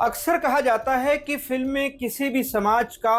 अक्सर कहा जाता है कि फिल्में किसी भी समाज का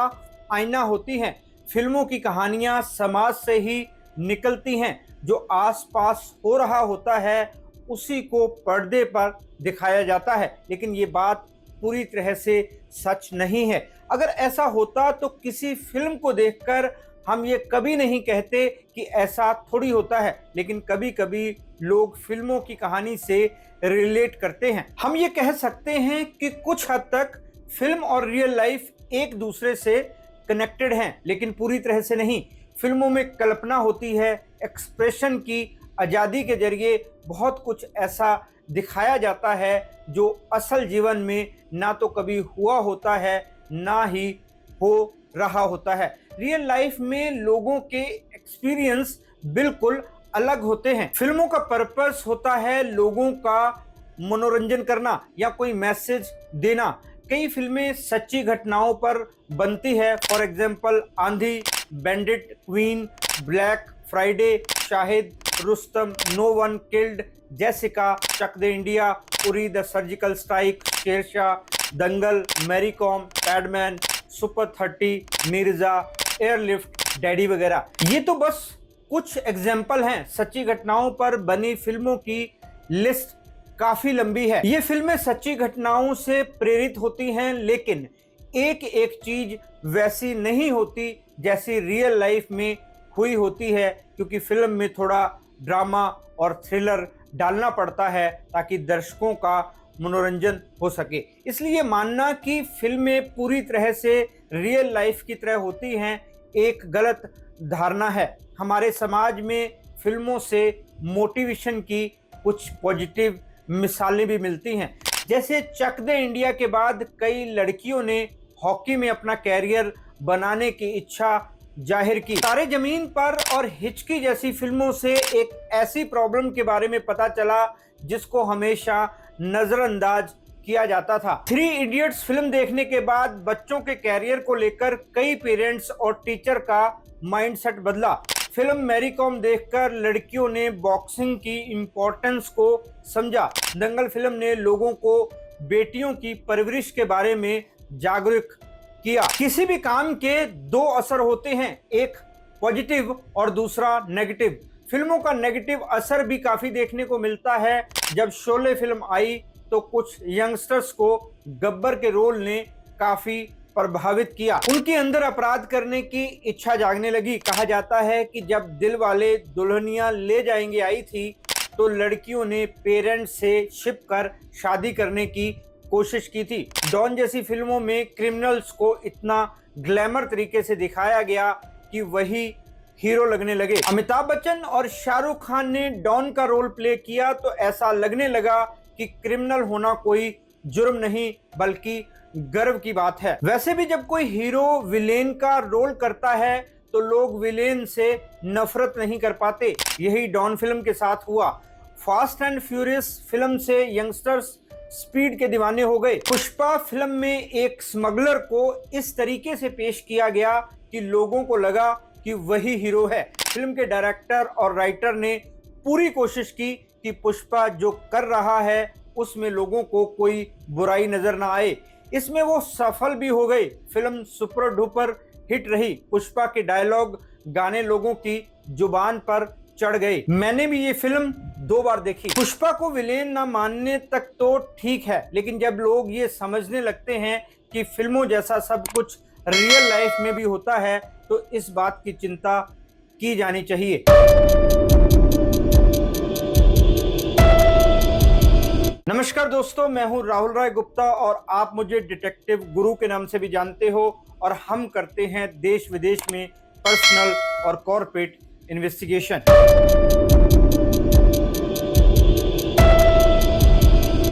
आईना होती हैं। फिल्मों की कहानियां समाज से ही निकलती हैं। जो आसपास हो रहा होता है उसी को पर्दे पर दिखाया जाता है, लेकिन ये बात पूरी तरह से सच नहीं है। अगर ऐसा होता तो किसी फिल्म को देखकर हम ये कभी नहीं कहते कि ऐसा थोड़ी होता है, लेकिन कभी कभी लोग फिल्मों की कहानी से रिलेट करते हैं। हम ये कह सकते हैं कि कुछ हद तक फिल्म और रियल लाइफ एक दूसरे से कनेक्टेड हैं, लेकिन पूरी तरह से नहीं। फिल्मों में कल्पना होती है, एक्सप्रेशन की आज़ादी के जरिए बहुत कुछ ऐसा दिखाया जाता है जो असल जीवन में ना तो कभी हुआ होता है ना ही हो रहा होता है। रियल लाइफ में लोगों के एक्सपीरियंस बिल्कुल अलग होते हैं। फिल्मों का पर्पस होता है लोगों का मनोरंजन करना या कोई मैसेज देना। कई फिल्में सच्ची घटनाओं पर बनती है। For example Aandhi, Bandit, Queen, Black Friday, Shahid, Rustom, No One Killed, Jessica, Chak De India, Uri The Surgical Strike, Shershaah, Dangal, Mary Kom, Padman, Super 30, Mirza, Airlift, Daddy वगैरह। ये तो बस कुछ एग्जाम्पल हैं। सच्ची घटनाओं पर बनी फिल्मों की लिस्ट काफी लंबी है। ये फिल्में सच्ची घटनाओं से प्रेरित होती हैं, लेकिन एक एक चीज वैसी नहीं होती जैसी रियल लाइफ में हुई होती है, क्योंकि फिल्म में थोड़ा ड्रामा और थ्रिलर डालना पड़ता है ताकि दर्शकों का मनोरंजन हो सके। इसलिए मानना कि फिल्में पूरी तरह से रियल लाइफ की तरह होती हैं एक गलत धारणा है। हमारे समाज में फिल्मों से मोटिवेशन की कुछ पॉजिटिव मिसालें भी मिलती हैं। जैसे चक दे इंडिया के बाद कई लड़कियों ने हॉकी में अपना कैरियर बनाने की इच्छा जाहिर की। तारे जमीन पर और हिचकी जैसी फिल्मों से एक ऐसी प्रॉब्लम के बारे में पता चला जिसको हमेशा नजरअंदाज किया जाता था। 3 इडियट्स फिल्म देखने के बाद बच्चों के कैरियर को लेकर कई पेरेंट्स और टीचर का माइंडसेट बदला। फिल्म मैरी कॉम देखकर लड़कियों ने बॉक्सिंग की इंपॉर्टेंस को समझा। दंगल फिल्म ने लोगों को बेटियों की परवरिश के बारे में जागरूक किया। किसी भी काम के 2 असर होते हैं, एक पॉजिटिव और दूसरा नेगेटिव। फिल्मों का नेगेटिव असर भी काफी देखने को मिलता है। जब शोले फिल्म आई तो कुछ यंगस्टर्स को गब्बर के रोल ने काफी प्रभावित किया। उनके अंदर अपराध करने की इच्छा जागने लगी। कहा जाता है कि जब दिल वाले दुल्हनिया ले जाएंगे आई थी तो लड़कियों ने पेरेंट्स से छिप कर शादी करने की कोशिश की थी। डॉन जैसी फिल्मों में क्रिमिनल्स को इतना ग्लैमर तरीके से दिखाया गया कि वही हीरो लगने लगे। अमिताभ बच्चन और शाहरुख खान ने डॉन का रोल प्ले किया तो ऐसा लगने लगा कि क्रिमिनल होना कोई जुर्म नहीं बल्कि गर्व की बात है। वैसे भी जब कोई हीरो विलेन का रोल करता है तो लोग विलेन से नफरत नहीं कर पाते। यही डॉन फिल्म के साथ हुआ। फास्ट एंड फ्यूरियस फिल्म से यंगस्टर्स स्पीड के दीवाने हो गए। पुष्पा फिल्म में एक स्मगलर को इस तरीके से पेश किया गया कि लोगों को लगा कि वही हीरो है। फिल्म के डायरेक्टर और राइटर ने पूरी कोशिश की कि पुष्पा जो कर रहा है उसमें लोगों को कोई बुराई नजर ना आए। इसमें वो सफल भी हो गए। फिल्म सुपर डुपर हिट रही। पुष्पा के डायलॉग गाने लोगों की जुबान पर चढ़ गए। मैंने भी ये फिल्म 2 बार देखी। पुष्पा को विलेन ना मानने तक तो ठीक है, लेकिन जब लोग ये समझने लगते हैं कि फिल्मों जैसा सब कुछ रियल लाइफ में भी होता है तो इस बात की चिंता की जानी चाहिए। नमस्कार दोस्तों, मैं हूं राहुल राय गुप्ता और आप मुझे डिटेक्टिव गुरु के नाम से भी जानते हो और हम करते हैं देश विदेश में पर्सनल और कॉर्पोरेट इन्वेस्टिगेशन।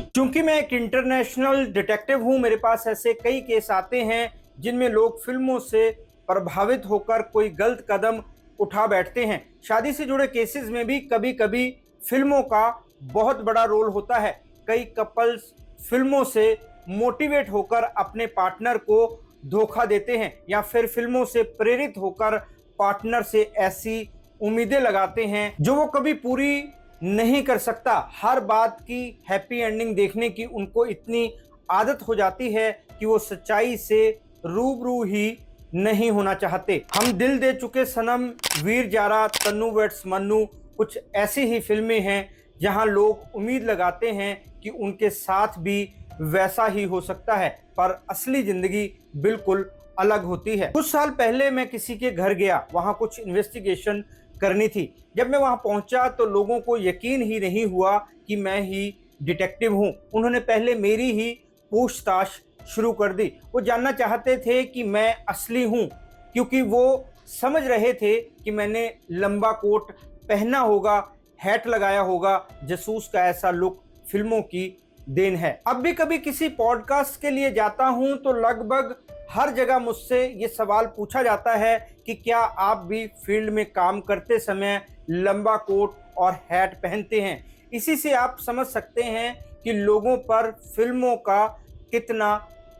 क्योंकि मैं एक इंटरनेशनल डिटेक्टिव हूं, मेरे पास ऐसे कई केस आते हैं जिनमें लोग फिल्मों से प्रभावित होकर कोई गलत कदम उठा बैठते हैं। शादी से जुड़े केसेस में भी कभी कभी फिल्मों का बहुत बड़ा रोल होता है। कई कपल्स फिल्मों से मोटिवेट होकर अपने पार्टनर को धोखा देते हैं या फिर फिल्मों से प्रेरित होकर पार्टनर से ऐसी उम्मीदें लगाते हैं जो वो कभी पूरी नहीं कर सकता। हर बात की हैप्पी एंडिंग देखने की उनको इतनी आदत हो जाती है कि वो सच्चाई से रूबरू ही नहीं होना चाहते। हम दिल दे चुके सनम, वीर जारा, तन्नू वेड्स मन्नू, कुछ ऐसी ही फिल्में हैं जहां लोग उम्मीद लगाते हैं कि उनके साथ भी वैसा ही हो सकता है, पर असली जिंदगी बिल्कुल अलग होती है। कुछ साल पहले मैं किसी के घर गया, वहां कुछ इन्वेस्टिगेशन करनी थी। जब मैं वहां पहुंचा तो लोगों को यकीन ही नहीं हुआ कि मैं ही डिटेक्टिव हूं। उन्होंने पहले मेरी ही पूछताछ शुरू कर दी। वो जानना चाहते थे कि मैं असली हूं, क्योंकि वो समझ रहे थे कि मैंने लंबा कोट पहना होगा, हैट लगाया होगा। जासूस का ऐसा लुक फिल्मों की देन है। अब भी कभी किसी पॉडकास्ट के लिए जाता हूं तो लगभग हर जगह मुझसे ये सवाल पूछा जाता है कि क्या आप भी फील्ड में काम करते समय लंबा कोट और हैट पहनते हैं। इसी से आप समझ सकते हैं कि लोगों पर फिल्मों का कितना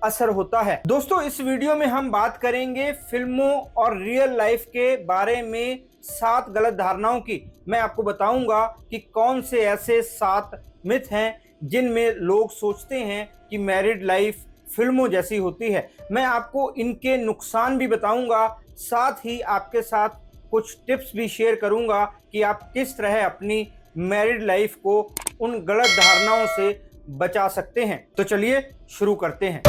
असर होता है। दोस्तों, इस वीडियो में हम बात करेंगे फिल्मों और रियल लाइफ के बारे में 7 गलत धारणाओं की। मैं आपको बताऊंगा कि कौन से ऐसे 7 मिथ हैं जिनमें लोग सोचते हैं कि मैरिड लाइफ फिल्मों जैसी होती है। मैं आपको इनके नुकसान भी बताऊंगा, साथ ही आपके साथ कुछ टिप्स भी शेयर करूंगा कि आप किस तरह अपनी मैरिड लाइफ को उन गलत धारणाओं से बचा सकते हैं। तो चलिए शुरू करते हैं।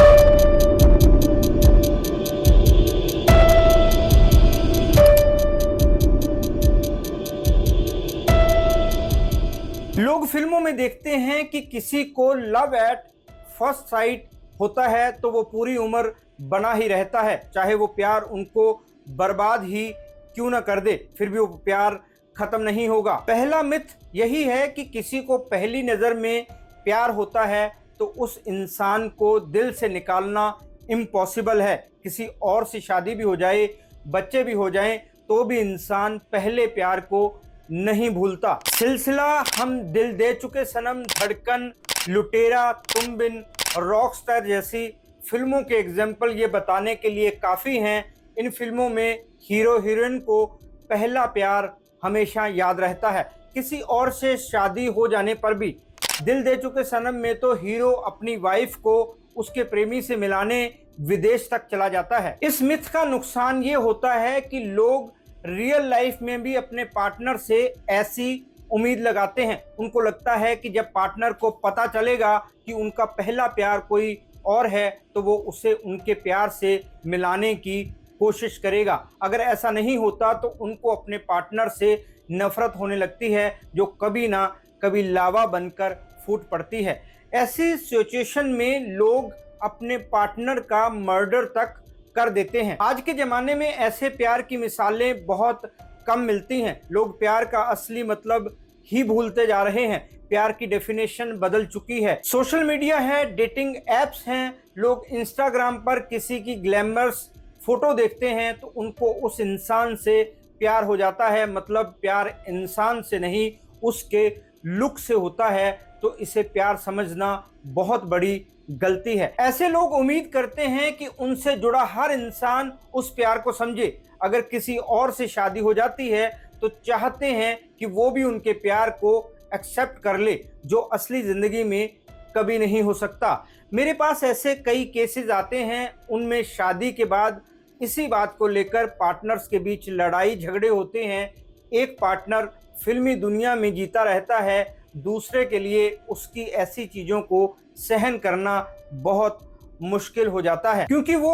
लोग फिल्मों में देखते हैं कि किसी को लव एट फर्स्ट साइट होता है तो वो पूरी उम्र बना ही रहता है, चाहे वो प्यार उनको बर्बाद ही क्यों ना कर दे, फिर भी वो प्यार खत्म नहीं होगा। पहला मिथ यही है कि किसी को पहली नज़र में प्यार होता है तो उस इंसान को दिल से निकालना इम्पॉसिबल है। किसी और से शादी भी हो जाए, बच्चे भी हो जाएं, तो भी इंसान पहले प्यार को नहीं भूलता। सिलसिला, हम दिल दे चुके सनम, धड़कन, लुटेरा, तुम बिन, रॉकस्टार जैसी फिल्मों के एग्जाम्पल ये बताने के लिए काफ़ी हैं। इन फिल्मों में हीरो हीरोइन को पहला प्यार हमेशा याद रहता है। किसी और से शादी हो जाने पर भी दिल दे चुके सनम में तो हीरो अपनी वाइफ को उसके प्रेमी से मिलाने विदेश तक चला जाता है। इस मिथ का नुकसान ये होता है कि लोग रियल लाइफ में भी अपने पार्टनर से ऐसी उम्मीद लगाते हैं। उनको लगता है कि जब पार्टनर को पता चलेगा कि उनका पहला प्यार कोई और है तो वो उसे उनके प्यार से मिलाने की कोशिश करेगा। अगर ऐसा नहीं होता तो उनको अपने पार्टनर से नफरत होने लगती है, जो कभी ना कभी लावा बनकर फूट पड़ती है। ऐसी सिचुएशन में लोग अपने पार्टनर का मर्डर तक कर देते हैं। आज के ज़माने में ऐसे प्यार की मिसालें बहुत कम मिलती हैं। लोग प्यार का असली मतलब ही भूलते जा रहे हैं। प्यार की डेफिनेशन बदल चुकी है। सोशल मीडिया है, डेटिंग एप्स हैं, लोग इंस्टाग्राम पर किसी की ग्लैमरस फोटो देखते हैं तो उनको उस इंसान से प्यार हो जाता है। मतलब प्यार इंसान से नहीं, उसके लुक से होता है, तो इसे प्यार समझना बहुत बड़ी गलती है। ऐसे लोग उम्मीद करते हैं कि उनसे जुड़ा हर इंसान उस प्यार को समझे। अगर किसी और से शादी हो जाती है तो चाहते हैं कि वो भी उनके प्यार को एक्सेप्ट कर ले, जो असली ज़िंदगी में कभी नहीं हो सकता। मेरे पास ऐसे कई केसेस आते हैं, उनमें शादी के बाद इसी बात को लेकर पार्टनर्स के बीच लड़ाई झगड़े होते हैं। एक पार्टनर फिल्मी दुनिया में जीता रहता है, दूसरे के लिए उसकी ऐसी चीज़ों को सहन करना बहुत मुश्किल हो जाता है, क्योंकि वो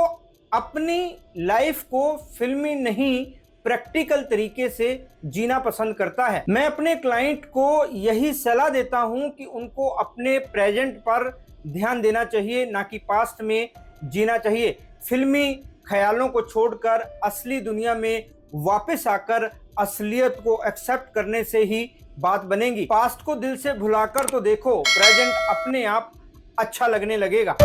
अपनी लाइफ को फिल्मी नहीं प्रैक्टिकल तरीके से जीना पसंद करता है। मैं अपने क्लाइंट को यही सलाह देता हूं कि उनको अपने प्रेजेंट पर ध्यान देना चाहिए, ना कि पास्ट में जीना चाहिए। फिल्मी ख्यालों को छोड़कर असली दुनिया में वापस आकर असलियत को एक्सेप्ट करने से ही बात बनेगी। पास्ट को दिल से भुलाकर तो देखो, प्रेजेंट अपने आप अच्छा लगने लगेगा।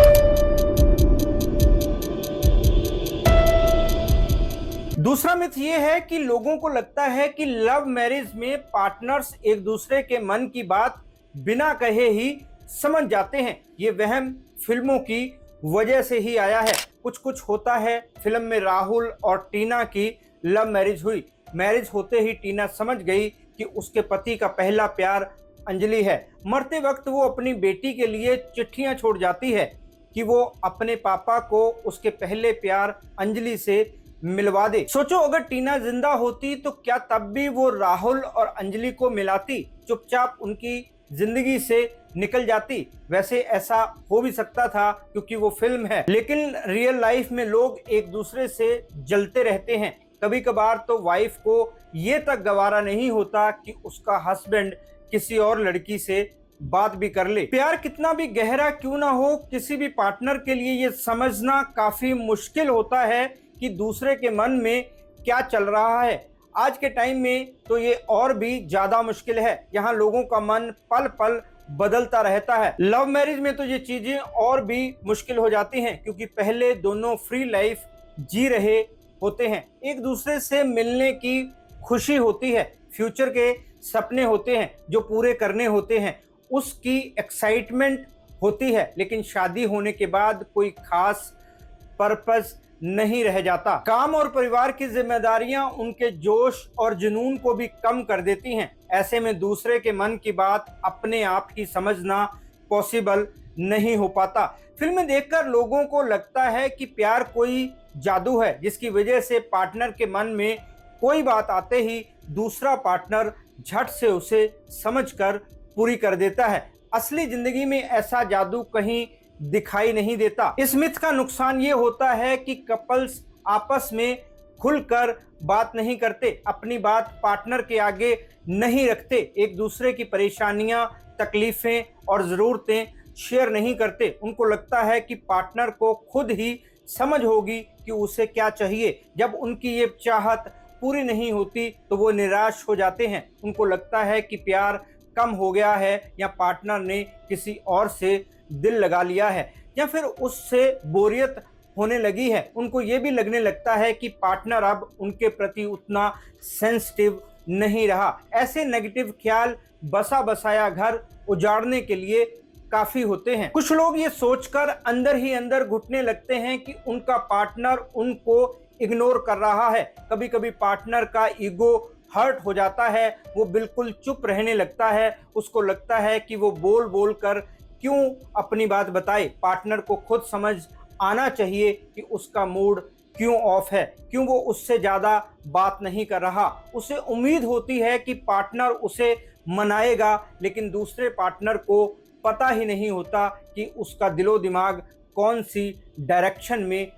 दूसरा मिथ ये है कि लोगों को लगता है कि लव मैरिज में पार्टनर्स एक दूसरे के मन की बात बिना कहे ही समझ जाते हैं। ये वहम फिल्मों की वजह से ही आया है। कुछ होता है। फिल्म में राहुल और टीना की लव मैरिज हुई। मैरिज होते ही टीना समझ गई कि उसके पति का पहला प्यार अंजलि है। मरते वक्त वो अपनी बेटी के लिए चिट्ठियां छोड़ जाती है। कि वो अपने पापा को उसके पहले प्यार अंजलि से मिलवा दे। सोचो अगर टीना जिंदा होती तो क्या तब भी वो राहुल और अंजलि को मिलाती, चुपचाप उनकी जिंदगी से निकल जाती? वैसे ऐसा हो भी सकता था क्योंकि वो फिल्म है, लेकिन रियल लाइफ में लोग एक दूसरे से जलते रहते हैं। कभी कभार तो वाइफ को ये तक गवारा नहीं होता कि उसका हस्बैंड किसी और लड़की से बात भी कर ले। प्यार कितना भी गहरा क्यों ना हो, किसी भी पार्टनर के लिए ये समझना काफी मुश्किल होता है कि दूसरे के मन में क्या चल रहा है। आज के टाइम में तो ये और भी ज्यादा मुश्किल है। यहाँ लोगों का मन पल पल बदलता रहता है। लव मैरिज में तो ये चीजें और भी मुश्किल हो जाती हैं, क्योंकि पहले दोनों फ्री लाइफ जी रहे होते हैं, एक दूसरे से मिलने की खुशी होती है, फ्यूचर के सपने होते हैं जो पूरे करने होते हैं, उसकी एक्साइटमेंट होती है। लेकिन शादी होने के बाद कोई खास पर्पस नहीं रह जाता। काम और परिवार की जिम्मेदारियां उनके जोश और जुनून को भी कम कर देती हैं। ऐसे में दूसरे के मन की बात अपने आप ही समझना पॉसिबल नहीं हो पाता। फिल्में देखकर लोगों को लगता है कि प्यार कोई जादू है, जिसकी वजह से पार्टनर के मन में कोई बात आते ही दूसरा पार्टनर झट से उसे समझकर पूरी कर देता है। असली जिंदगी में ऐसा जादू कहीं दिखाई नहीं देता। इस मिथ का नुकसान ये होता है कि कपल्स आपस में खुलकर बात नहीं करते, अपनी बात पार्टनर के आगे नहीं रखते, एक दूसरे की परेशानियां, तकलीफें और ज़रूरतें शेयर नहीं करते। उनको लगता है कि पार्टनर को खुद ही समझ होगी कि उसे क्या चाहिए। जब उनकी ये चाहत पूरी नहीं होती तो वो निराश हो जाते हैं। उनको लगता है कि प्यार कम हो गया है, या पार्टनर ने किसी और से दिल लगा लिया है, या फिर उससे बोरियत होने लगी है। उनको ये भी लगने लगता है कि पार्टनर अब उनके प्रति उतना सेंसिटिव नहीं रहा। ऐसे नेगेटिव ख्याल बसा बसाया घर उजाड़ने के लिए काफी होते हैं। कुछ लोग ये सोचकर अंदर ही अंदर घुटने लगते हैं कि उनका पार्टनर उनको इग्नोर कर रहा है। कभी कभी पार्टनर का ईगो हर्ट हो जाता है, वो बिल्कुल चुप रहने लगता है। उसको लगता है कि वो बोल बोल कर क्यों अपनी बात बताए। पार्टनर को खुद समझ आना चाहिए कि उसका मूड क्यों ऑफ है, क्यों वो उससे ज़्यादा बात नहीं कर रहा। उसे उम्मीद होती है कि पार्टनर उसे मनाएगा, लेकिन दूसरे पार्टनर को पता ही नहीं होता कि उसका दिलो दिमाग कौन सी डायरेक्शन में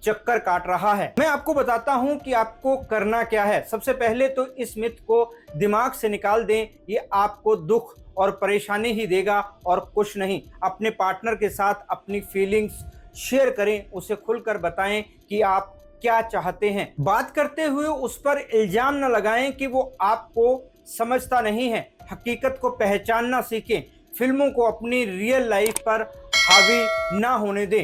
चक्कर काट रहा है। मैं आपको बताता हूं कि आपको करना क्या है। सबसे पहले तो इस मिथ को दिमाग से निकाल दें, ये आपको दुख और परेशानी ही देगा और कुछ नहीं। अपने पार्टनर के साथ अपनी फीलिंग्स शेयर करें, उसे खुलकर बताएं कि आप क्या चाहते हैं। बात करते हुए उस पर इल्जाम न लगाएं कि वो आपको समझता नहीं है। हकीकत को पहचानना सीखें, फिल्मों को अपनी रियल लाइफ पर हावी ना होने दें।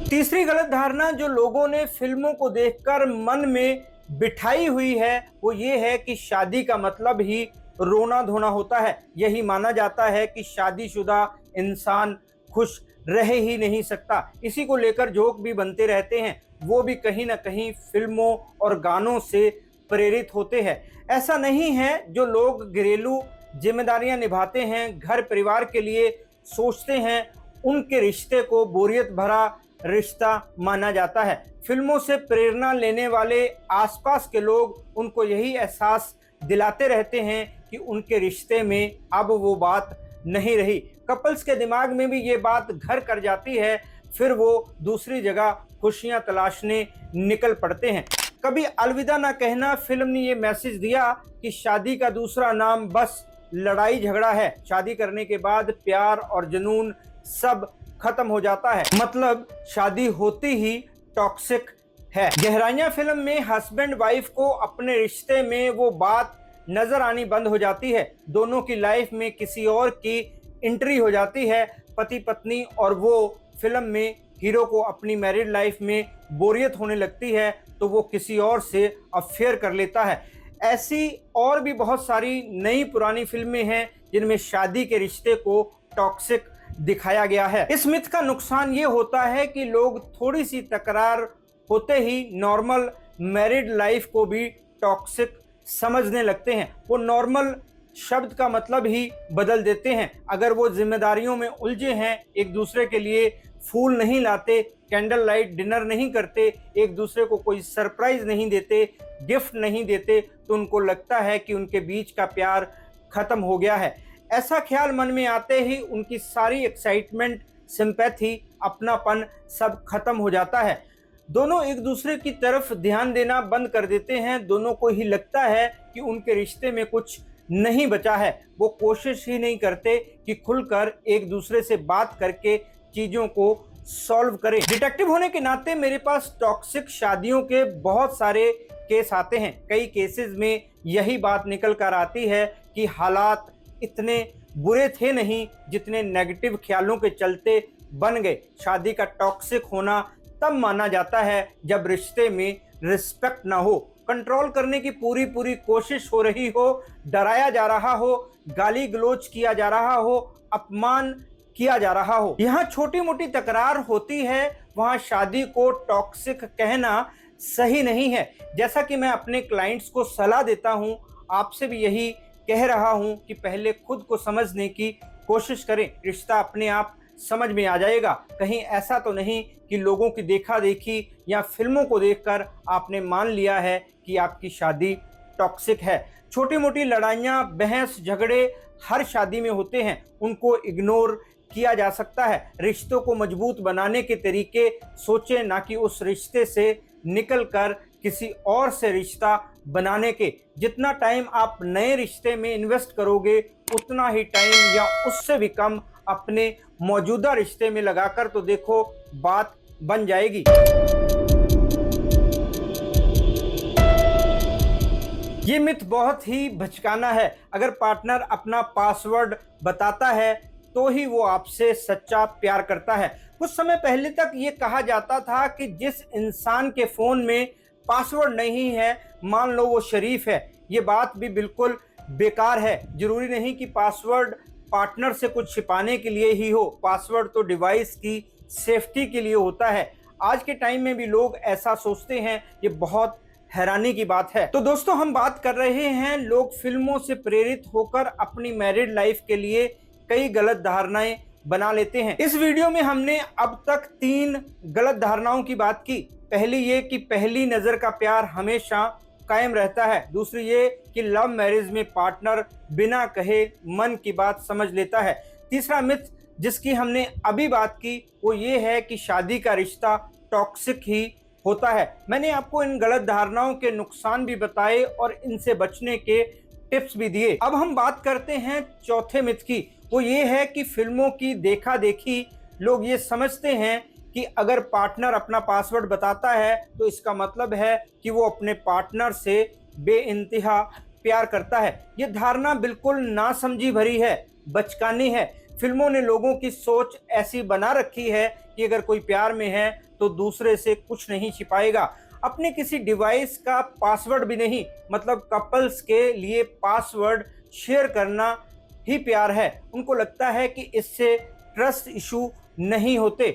तीसरी गलत धारणा जो लोगों ने फिल्मों को देखकर मन में बिठाई हुई है वो ये है कि शादी का मतलब ही रोना धोना होता है। यही माना जाता है कि शादीशुदा इंसान खुश रह ही नहीं सकता। इसी को लेकर जोक भी बनते रहते हैं, वो भी कहीं ना कहीं फिल्मों और गानों से प्रेरित होते हैं। ऐसा नहीं है, जो लोग घरेलू जिम्मेदारियां निभाते हैं, घर परिवार के लिए सोचते हैं, उनके रिश्ते को बोरियत भरा रिश्ता माना जाता है। फिल्मों से प्रेरणा लेने वाले आसपास के लोग उनको यही एहसास दिलाते रहते हैं कि उनके रिश्ते में अब वो बात नहीं रही। कपल्स के दिमाग में भी ये बात घर कर जाती है, फिर वो दूसरी जगह खुशियां तलाशने निकल पड़ते हैं। कभी अलविदा ना कहना फिल्म ने ये मैसेज दिया कि शादी का दूसरा नाम बस लड़ाई झगड़ा है। शादी करने के बाद प्यार और जुनून सब खत्म हो जाता है, मतलब शादी होती ही टॉक्सिक है। गहराइयां फिल्म में हस्बैंड वाइफ को अपने रिश्ते में वो बात नजर आनी बंद हो जाती है। दोनों की लाइफ में किसी और की एंट्री हो जाती है, पति पत्नी, और वो फिल्म में हीरो को अपनी मैरिड लाइफ में बोरियत होने लगती है तो वो किसी और से अफेयर कर लेता है। ऐसी और भी बहुत सारी नई पुरानी फिल्में हैं जिनमें शादी के रिश्ते को टॉक्सिक दिखाया गया है। इस मिथ का नुकसान ये होता है कि लोग थोड़ी सी तकरार होते ही नॉर्मल मैरिड लाइफ को भी टॉक्सिक समझने लगते हैं। वो नॉर्मल शब्द का मतलब ही बदल देते हैं। अगर वो जिम्मेदारियों में उलझे हैं, एक दूसरे के लिए फूल नहीं लाते, कैंडल लाइट डिनर नहीं करते, एक दूसरे को कोई सरप्राइज नहीं देते, गिफ्ट नहीं देते, तो उनको लगता है कि उनके बीच का प्यार खत्म हो गया है। ऐसा ख्याल मन में आते ही उनकी सारी एक्साइटमेंट, सिंपैथी, अपनापन सब खत्म हो जाता है। दोनों एक दूसरे की तरफ ध्यान देना बंद कर देते हैं। दोनों को ही लगता है कि उनके रिश्ते में कुछ नहीं बचा है। वो कोशिश ही नहीं करते कि खुलकर एक दूसरे से बात करके चीज़ों को सॉल्व करें। डिटेक्टिव होने के नाते मेरे पास टॉक्सिक शादियों के बहुत सारे केस आते हैं। कई केसेस में यही बात निकल कर आती है कि हालात इतने बुरे थे नहीं जितने नेगेटिव ख्यालों के चलते बन गए। शादी का टॉक्सिक होना तब माना जाता है जब रिश्ते में रिस्पेक्ट ना हो, कंट्रोल करने की पूरी कोशिश हो रही हो, डराया जा रहा हो, गाली गलौज किया जा रहा हो, अपमान किया जा रहा हो। यहाँ छोटी मोटी तकरार होती है, वहाँ शादी को टॉक्सिक कहना सही नहीं है। जैसा कि मैं अपने क्लाइंट्स को सलाह देता हूँ, आपसे भी यही कह रहा हूँ कि पहले खुद को समझने की कोशिश करें। रिश्ता अपने आप समझ में आ जाएगा। कहीं ऐसा तो नहीं कि लोगों की देखा देखी या फिल्मों को देखकर आपने मान लिया है कि आपकी शादी टॉक्सिक है। छोटी मोटी लड़ाइयाँ, बहस, झगड़े हर शादी में होते हैं, उनको इग्नोर किया जा सकता है। रिश्तों को मजबूत बनाने के तरीके सोचें, ना कि उस रिश्ते से निकलकर किसी और से रिश्ता बनाने के। जितना टाइम आप नए रिश्ते में इन्वेस्ट करोगे, उतना ही टाइम या उससे भी कम अपने मौजूदा रिश्ते में लगाकर तो देखो, बात बन जाएगी। ये मिथ बहुत ही भचकाना है। अगर पार्टनर अपना पासवर्ड बताता है तो ही वो आपसे सच्चा प्यार करता है। कुछ समय पहले तक ये कहा जाता था कि जिस इंसान के फोन में पासवर्ड नहीं है, मान लो वो शरीफ है। ये बात भी बिल्कुल बेकार है। जरूरी नहीं कि पासवर्ड पार्टनर से कुछ छिपाने के लिए ही हो। पासवर्ड तो डिवाइस की सेफ्टी के लिए होता है। आज के टाइम में भी लोग ऐसा सोचते हैं, ये बहुत हैरानी की बात है। तो दोस्तों, हम बात कर रहे हैं, लोग फिल्मों से प्रेरित होकर अपनी मैरिड लाइफ के लिए कई गलत धारणाएं बना लेते हैं। इस वीडियो में हमने अब तक 3 गलत धारणाओं की बात की। पहली ये कि पहली नजर का प्यार हमेशा कायम रहता है। दूसरी ये कि लव मैरिज में पार्टनर बिना कहे मन की बात समझ लेता है। तीसरा मिथ जिसकी हमने अभी बात की वो ये है कि शादी का रिश्ता टॉक्सिक ही होता है। मैंने आपको इन गलत धारणाओं के नुकसान भी बताए और इनसे बचने के टिप्स भी दिए। अब हम बात करते हैं चौथे मिथ की। वो ये है कि फिल्मों की देखा देखी लोग ये समझते हैं कि अगर पार्टनर अपना पासवर्ड बताता है तो इसका मतलब है कि वो अपने पार्टनर से बेइंतहा प्यार करता है। ये धारणा बिल्कुल नासमझी भरी है, बचकानी है। फिल्मों ने लोगों की सोच ऐसी बना रखी है कि अगर कोई प्यार में है तो दूसरे से कुछ नहीं छिपाएगा। अपने किसी डिवाइस का पासवर्ड भी नहीं, मतलब कपल्स के लिए पासवर्ड शेयर करना ही प्यार है। उनको लगता है कि इससे ट्रस्ट इशू नहीं होते।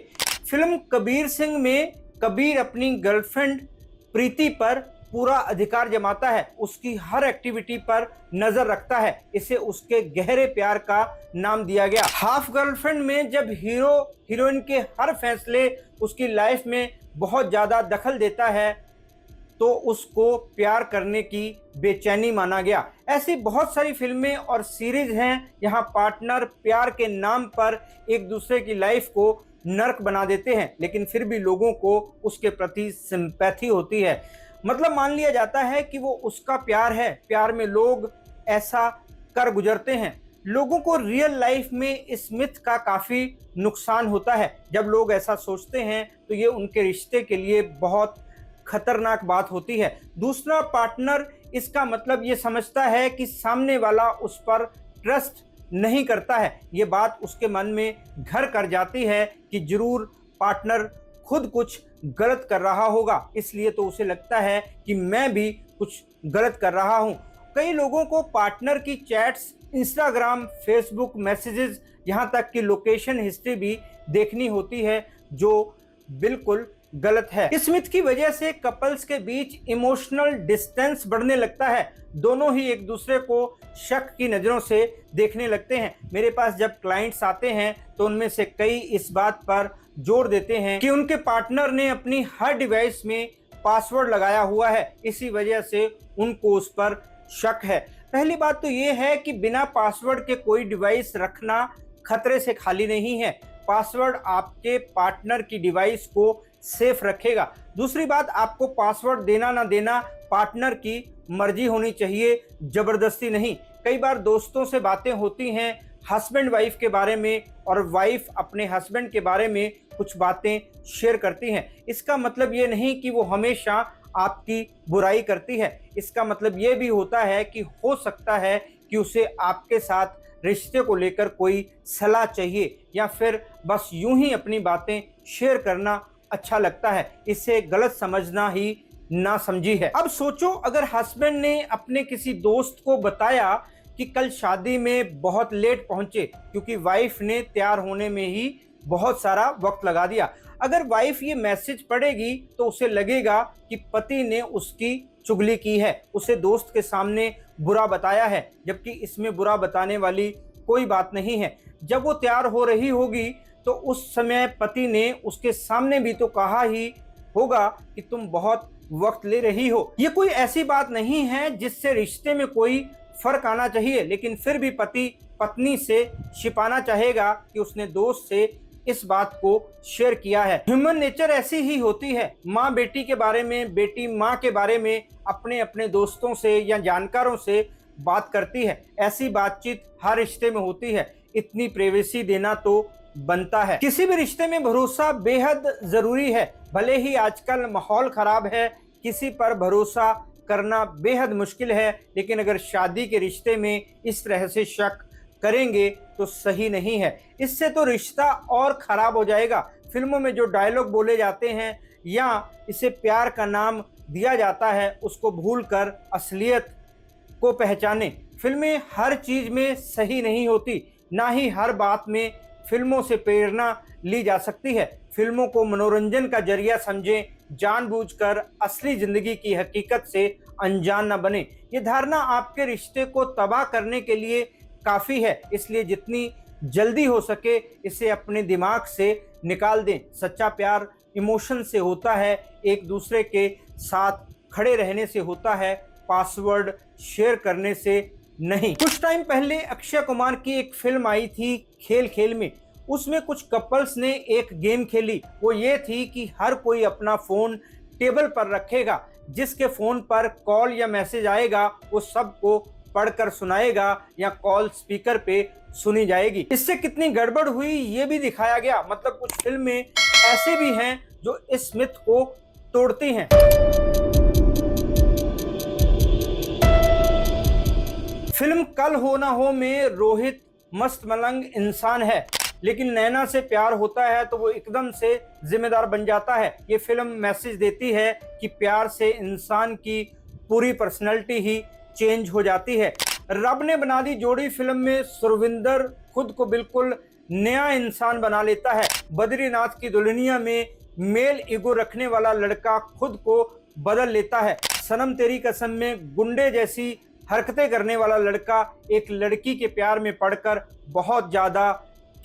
फिल्म कबीर सिंह में कबीर अपनी गर्लफ्रेंड प्रीति पर पूरा अधिकार जमाता है, उसकी हर एक्टिविटी पर नजर रखता है। इसे उसके गहरे प्यार का नाम दिया गया। हाफ गर्लफ्रेंड में जब हीरो हीरोइन के हर फैसले उसकी लाइफ में बहुत ज्यादा दखल देता है तो उसको प्यार करने की बेचैनी माना गया। ऐसी बहुत सारी फिल्में और सीरीज हैं यहाँ पार्टनर प्यार के नाम पर एक दूसरे की लाइफ को नर्क बना देते हैं, लेकिन फिर भी लोगों को उसके प्रति सिंपैथी होती है। मतलब मान लिया जाता है कि वो उसका प्यार है। प्यार में लोग ऐसा कर गुजरते हैं। लोगों को रियल लाइफ में इस मिथ का काफ़ी नुकसान होता है। जब लोग ऐसा सोचते हैं तो ये उनके रिश्ते के लिए बहुत खतरनाक बात होती है। दूसरा पार्टनर इसका मतलब ये समझता है कि सामने वाला उस पर ट्रस्ट नहीं करता है। ये बात उसके मन में घर कर जाती है कि जरूर पार्टनर खुद कुछ गलत कर रहा होगा, इसलिए तो उसे लगता है कि मैं भी कुछ गलत कर रहा हूँ। कई लोगों को पार्टनर की चैट्स, इंस्टाग्राम, फेसबुक मैसेजेस, यहाँ तक कि लोकेशन हिस्ट्री भी देखनी होती है, जो बिल्कुल गलत है। इस मिथ की वजह से कपल्स के बीच इमोशनल डिस्टेंस बढ़ने लगता है। दोनों ही एक दूसरे को शक की नजरों से देखने लगते हैं। मेरे पास जब क्लाइंट्स आते हैं तो उनमें से कई इस बात पर जोर देते हैं कि उनके पार्टनर ने अपनी हर डिवाइस में पासवर्ड लगाया हुआ है, इसी वजह से उनको उस पर शक है। पहली बात तो ये है कि बिना पासवर्ड के कोई डिवाइस रखना खतरे से खाली नहीं है। पासवर्ड आपके पार्टनर की डिवाइस को सेफ रखेगा। दूसरी बात, आपको पासवर्ड देना ना देना पार्टनर की मर्जी होनी चाहिए, जबरदस्ती नहीं। कई बार दोस्तों से बातें होती हैं हस्बैंड वाइफ के बारे में और वाइफ अपने हस्बैंड के बारे में कुछ बातें शेयर करती हैं। इसका मतलब ये नहीं कि वो हमेशा आपकी बुराई करती है। इसका मतलब ये भी होता है कि हो सकता है कि उसे आपके साथ रिश्ते को लेकर कोई सलाह चाहिए या फिर बस यूं ही अपनी बातें शेयर करना अच्छा लगता है। इसे गलत समझना ही ना समझी है। अब सोचो, अगर हस्बैंड ने अपने किसी दोस्त को बताया कि कल शादी में बहुत लेट पहुंचे क्योंकि वाइफ ने तैयार होने में ही बहुत सारा वक्त लगा दिया। अगर वाइफ ये मैसेज पढ़ेगी तो उसे लगेगा कि पति ने उसकी चुगली की है, उसे दोस्त के सामने बुरा बताया है, जबकि इसमें बुरा बताने वाली कोई बात नहीं है। जब वो तैयार हो रही होगी तो उस समय पति ने उसके सामने भी तो कहा ही होगा कि तुम बहुत वक्त ले रही हो। ये कोई ऐसी बात नहीं है जिससे रिश्ते में कोई फर्क आना चाहिए, लेकिन फिर भी पति पत्नी से छिपाना चाहेगा कि उसने दोस्त से इस बात को शेयर किया है। ह्यूमन नेचर ऐसी ही होती है। माँ बेटी के बारे में, बेटी माँ के बारे में अपने अपने दोस्तों से या जानकारों से बात करती है। ऐसी बातचीत हर रिश्ते में होती है। इतनी प्राइवेसी देना तो बनता है। किसी भी रिश्ते में भरोसा बेहद जरूरी है। भले ही आजकल माहौल खराब है, किसी पर भरोसा करना बेहद मुश्किल है, लेकिन अगर शादी के रिश्ते में इस तरह से शक करेंगे तो सही नहीं है। इससे तो रिश्ता और खराब हो जाएगा। फिल्मों में जो डायलॉग बोले जाते हैं या इसे प्यार का नाम दिया जाता है, उसको भूलकर असलियत को पहचाने। फिल्में हर चीज में सही नहीं होती, ना ही हर बात में फिल्मों से प्रेरणा ली जा सकती है। फिल्मों को मनोरंजन का जरिया समझें, जानबूझकर असली जिंदगी की हकीकत से अनजान न बने। ये धारणा आपके रिश्ते को तबाह करने के लिए काफ़ी है, इसलिए जितनी जल्दी हो सके इसे अपने दिमाग से निकाल दें। सच्चा प्यार इमोशन से होता है, एक दूसरे के साथ खड़े रहने से होता है, पासवर्ड शेयर करने से नहीं। कुछ टाइम पहले अक्षय कुमार की एक फिल्म आई थी खेल खेल में। उसमें कुछ कपल्स ने एक गेम खेली। वो ये थी कि हर कोई अपना फ़ोन टेबल पर रखेगा, जिसके फ़ोन पर कॉल या मैसेज आएगा वो सबको पढ़कर सुनाएगा या कॉल स्पीकर पे सुनी जाएगी। इससे कितनी गड़बड़ हुई ये भी दिखाया गया। मतलब कुछ फिल्में ऐसे भी हैं जो इस मिथ को तोड़ती हैं। फिल्म कल हो ना हो में रोहित मस्त मलंग इंसान है, लेकिन नैना से प्यार होता है तो वो एकदम से जिम्मेदार बन जाता है। ये फिल्म मैसेज देती है कि प्यार से इंसान की पूरी पर्सनैलिटी ही चेंज हो जाती है। रब ने बना दी जोड़ी फिल्म में सुरविंदर खुद को बिल्कुल नया इंसान बना लेता है। बद्रीनाथ की दुल्हनिया में मेल ईगो रखने वाला लड़का खुद को बदल लेता है। सनम तेरी कसम में गुंडे जैसी हरकतें करने वाला लड़का एक लड़की के प्यार में पड़कर बहुत ज़्यादा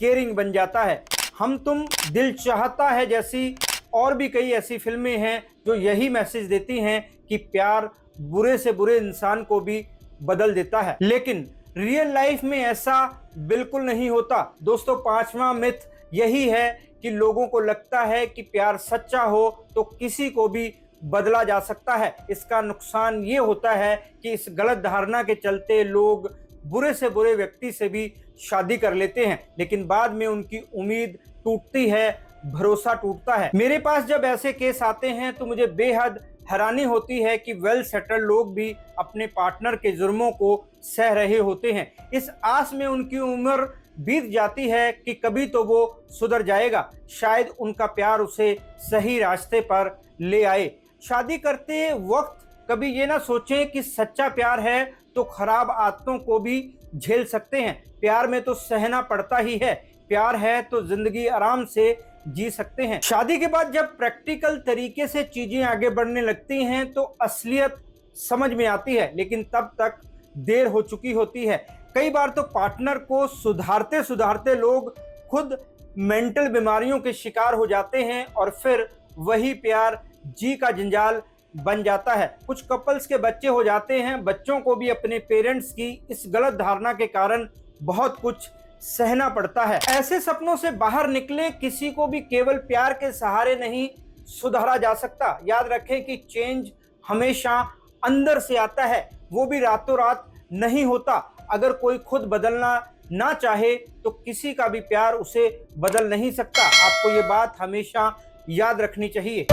केयरिंग बन जाता है। हम तुम दिल चाहता है जैसी और भी कई ऐसी फिल्में हैं जो यही मैसेज देती हैं कि प्यार बुरे से बुरे इंसान को भी बदल देता है। लेकिन रियल लाइफ में ऐसा बिल्कुल नहीं होता। दोस्तों, पांचवा मिथ यही है कि लोगों को लगता है कि प्यार सच्चा हो तो किसी को भी बदला जा सकता है। इसका नुकसान ये होता है कि इस गलत धारणा के चलते लोग बुरे से बुरे व्यक्ति से भी शादी कर लेते हैं, लेकिन बाद में उनकी उम्मीद टूटती है, भरोसा टूटता है। मेरे पास जब ऐसे केस आते हैं तो मुझे बेहद हैरानी होती है कि वेल सेटल्ड लोग भी अपने पार्टनर के जुर्मों को सह रहे होते हैं, इस आस में उनकी उम्र बीत जाती है कि कभी तो वो सुधर जाएगा, शायद उनका प्यार उसे सही रास्ते पर ले आए। शादी करते वक्त कभी ये ना सोचें कि सच्चा प्यार है तो खराब आदतों को भी झेल सकते हैं। प्यार में तो सहना पड़ता ही है, प्यार है तो जिंदगी आराम से जी सकते हैं। शादी के बाद जब प्रैक्टिकल तरीके से चीजें आगे बढ़ने लगती हैं तो असलियत समझ में आती है, लेकिन तब तक देर हो चुकी होती है। कई बार तो पार्टनर को सुधारते सुधारते लोग खुद मेंटल बीमारियों के शिकार हो जाते हैं और फिर वही प्यार जी का जंजाल बन जाता है। कुछ कपल्स के बच्चे हो जाते हैं, बच्चों को भी अपने पेरेंट्स की इस गलत धारणा के कारण बहुत कुछ सहना पड़ता है। ऐसे सपनों से बाहर निकले, किसी को भी केवल प्यार के सहारे नहीं सुधारा जा सकता। याद रखें कि चेंज हमेशा अंदर से आता है, वो भी रातों रात नहीं होता। अगर कोई खुद बदलना ना चाहे तो किसी का भी प्यार उसे बदल नहीं सकता। आपको ये बात हमेशा याद रखनी चाहिए।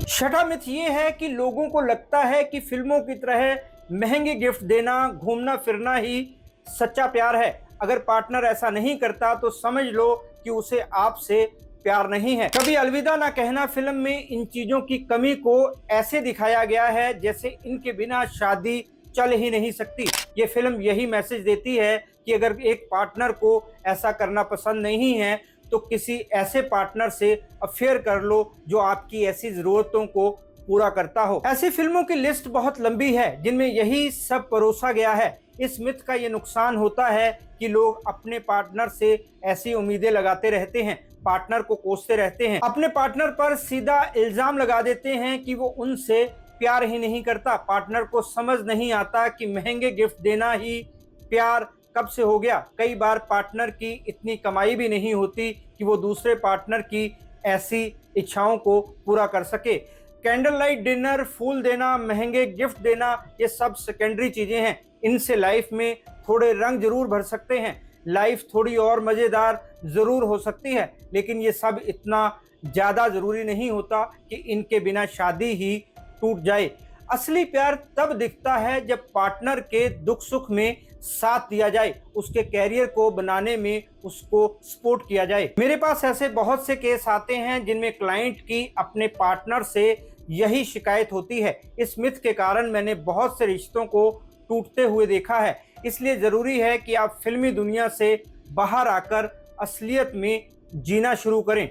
छठा मिथ ये है कि लोगों को लगता है कि फिल्मों की तरह महंगे गिफ्ट देना, घूमना फिरना ही सच्चा प्यार है। अगर पार्टनर ऐसा नहीं करता तो समझ लो कि उसे आपसे प्यार नहीं है। कभी अलविदा ना कहना फिल्म में इन चीजों की कमी को ऐसे दिखाया गया है जैसे इनके बिना शादी चल ही नहीं सकती। ये फिल्म यही मैसेज देती है कि अगर एक पार्टनर को ऐसा करना पसंद नहीं है तो किसी ऐसे पार्टनर से अफेयर कर लो जो आपकी ऐसी जरूरतों को पूरा करता हो। ऐसी फिल्मों की लिस्ट बहुत लंबी है जिनमें यही सब परोसा गया है। इस मिथ का ये नुकसान होता है कि लोग अपने पार्टनर से ऐसी उम्मीदें लगाते रहते हैं, पार्टनर को कोसते रहते हैं, अपने पार्टनर पर सीधा इल्जाम लगा देते हैं कि वो उनसे प्यार ही नहीं करता। पार्टनर को समझ नहीं आता कि महंगे गिफ्ट देना ही प्यार कब से हो गया। कई बार पार्टनर की इतनी कमाई भी नहीं होती कि वो दूसरे पार्टनर की ऐसी इच्छाओं को पूरा कर सके। कैंडल लाइट डिनर, फूल देना, महंगे गिफ्ट देना, ये सब सेकेंडरी चीजें हैं। इनसे लाइफ में थोड़े रंग जरूर भर सकते हैं, लाइफ थोड़ी और मजेदार जरूर हो सकती है, लेकिन ये सब इतना ज्यादा जरूरी नहीं होता कि इनके बिना शादी ही टूट जाए। असली प्यार तब दिखता है जब पार्टनर के दुख सुख में साथ दिया जाए, उसके कैरियर को बनाने में उसको सपोर्ट किया जाए। मेरे पास ऐसे बहुत से केस आते हैं जिनमें क्लाइंट की अपने पार्टनर से यही शिकायत होती है। इस मिथ के कारण मैंने बहुत से रिश्तों को टूटते हुए देखा है। इसलिए जरूरी है कि आप फिल्मी दुनिया से बाहर आकर असलियत में जीना शुरू करें।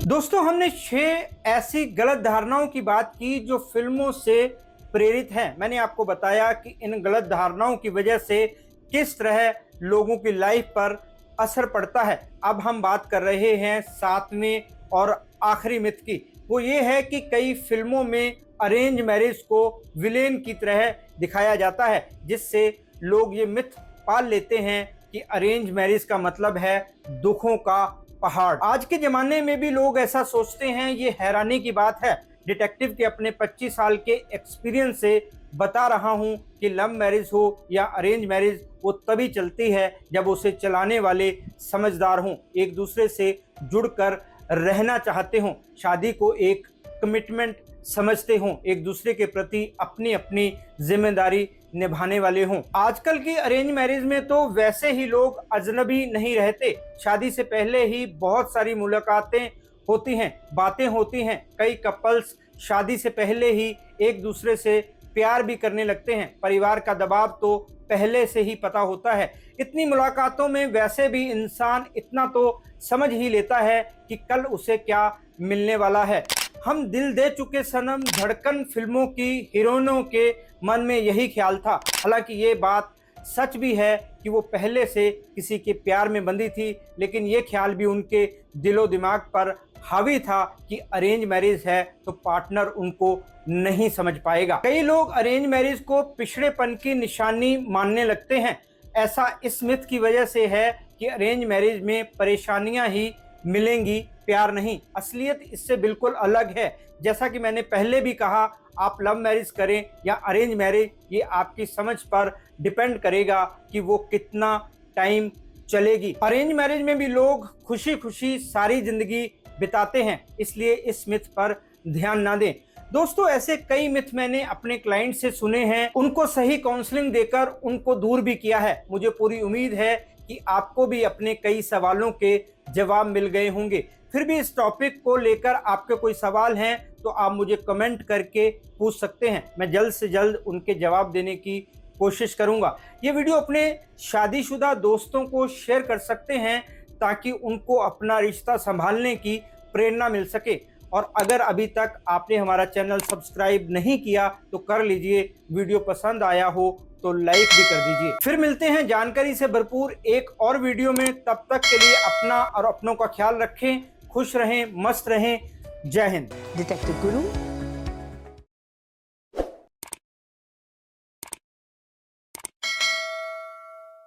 दोस्तों, हमने 6 ऐसी गलत धारणाओं की बात की जो फिल्मों से प्रेरित हैं। मैंने आपको बताया कि इन गलत धारणाओं की वजह से किस तरह लोगों की लाइफ पर असर पड़ता है। अब हम बात कर रहे हैं 7वें और आखिरी मिथ की। वो ये है कि कई फिल्मों में अरेंज मैरिज को विलेन की तरह दिखाया जाता है, जिससे लोग ये मिथ पाल लेते हैं कि अरेंज मैरिज का मतलब है दुखों का पहाड़। आज के ज़माने में भी लोग ऐसा सोचते हैं, ये हैरानी की बात है। डिटेक्टिव के अपने 25 साल के एक्सपीरियंस से बता रहा हूं कि लव मैरिज हो या अरेंज मैरिज, वो तभी चलती है जब उसे चलाने वाले समझदार हों, एक दूसरे से जुड़कर रहना चाहते हों, शादी को एक कमिटमेंट समझते हों, एक दूसरे के प्रति अपनी अपनी जिम्मेदारी निभाने वाले हों। आजकल की अरेंज मैरिज में तो वैसे ही लोग अजनबी नहीं रहते। शादी से पहले ही बहुत सारी मुलाकातें होती हैं, बातें होती हैं। कई कपल्स शादी से पहले ही एक दूसरे से प्यार भी करने लगते हैं। परिवार का दबाव तो पहले से ही पता होता है। इतनी मुलाकातों में वैसे भी इंसान इतना तो समझ ही लेता है कि कल उसे क्या मिलने वाला है। हम दिल दे चुके सनम, धड़कन फिल्मों की हीरोइनों के मन में यही ख्याल था। हालांकि ये बात सच भी है कि वो पहले से किसी के प्यार में बंधी थी, लेकिन ये ख्याल भी उनके दिलो दिमाग पर हावी था कि अरेंज मैरिज है तो पार्टनर उनको नहीं समझ पाएगा। कई लोग अरेंज मैरिज को पिछड़ेपन की निशानी मानने लगते हैं। ऐसा इस मिथ की वजह से है कि अरेंज मैरिज में परेशानियां ही मिलेंगी, प्यार नहीं। असलियत इससे बिल्कुल अलग है। जैसा कि मैंने पहले भी कहा, आप लव मैरिज करें या अरेंज मैरिज, ये आपकी समझ पर डिपेंड करेगा कि वो कितना टाइम चलेगी। अरेंज मैरिज में भी लोग खुशी खुशी सारी जिंदगी बिताते हैं, इसलिए इस मिथ पर ध्यान ना दें। दोस्तों, ऐसे कई मिथ मैंने अपने क्लाइंट से सुने हैं, उनको सही काउंसलिंग देकर उनको दूर भी किया है। मुझे पूरी उम्मीद है कि आपको भी अपने कई सवालों के जवाब मिल गए होंगे। फिर भी इस टॉपिक को लेकर आपके कोई सवाल हैं तो आप मुझे कमेंट करके पूछ सकते हैं, मैं जल्द से जल्द उनके जवाब देने की कोशिश करूंगा। ये वीडियो अपने शादीशुदा दोस्तों को शेयर कर सकते हैं ताकि उनको अपना रिश्ता संभालने की प्रेरणा मिल सके। और अगर अभी तक आपने हमारा चैनल सब्सक्राइब नहीं किया तो कर लीजिए, वीडियो पसंद आया हो तो लाइक भी कर दीजिए। फिर मिलते हैं जानकारी से भरपूर एक और वीडियो में, तब तक के लिए अपना और अपनों का ख्याल रखें, खुश रहें, मस्त रहें। जय हिंद। डिटेक्टिव गुरु